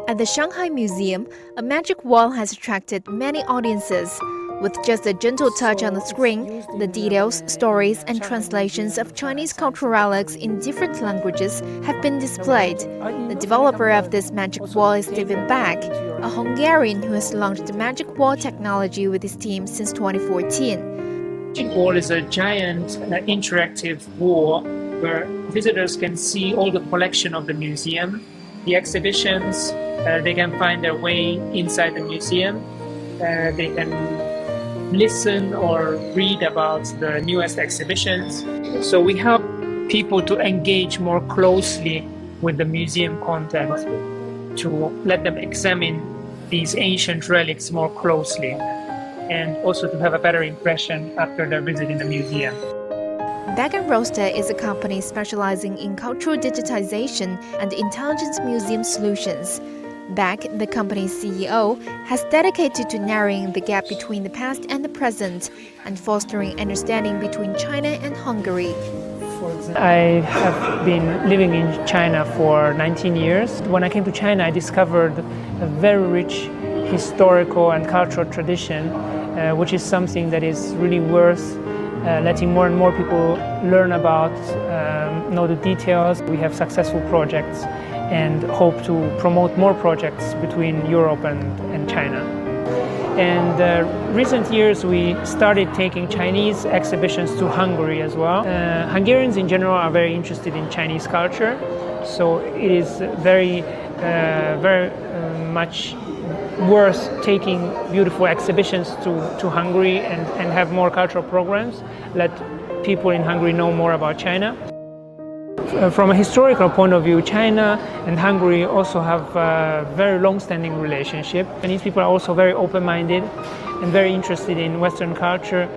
At the Shanghai Museum, a magic wall has attracted many audiences. With just a gentle touch on the screen, the details, stories, and translations of Chinese cultural relics in different languages have been displayed. The developer of this magic wall is Sٹیون, a Hungarian who has launched the magic wall technology with his team since 2014. Magic wall is a giant interactive wall where visitors can see all the collection of the museum, the exhibitions. They can find their way inside the museum. They can listen or read about the newest exhibitions. So we help people to engage more closely with the museum content, to let them examine these ancient relics more closely, and also to have a better impression after their visit in the museum. Bag & Roaster is a company specializing in cultural digitization and intelligent museum solutions. Bag, the company's CEO, has dedicated to narrowing the gap between the past and the present and fostering understanding between China and Hungary. I have been living in China for 19 years. When I came to China, I discovered a very rich historical and cultural tradition, which is something that is really worth letting more and more people learn about, know the details. We have successful projects and hope to promote more projects between Europe and China. And recent years we started taking Chinese exhibitions to Hungary as well. Hungarians in general are very interested in Chinese culture, so it is very much worth taking beautiful exhibitions to Hungary and have more cultural programs, let people in Hungary know more about China. From a historical point of view, China and Hungary also have a very long-standing relationship. Chinese people are also very open-minded and very interested in Western culture.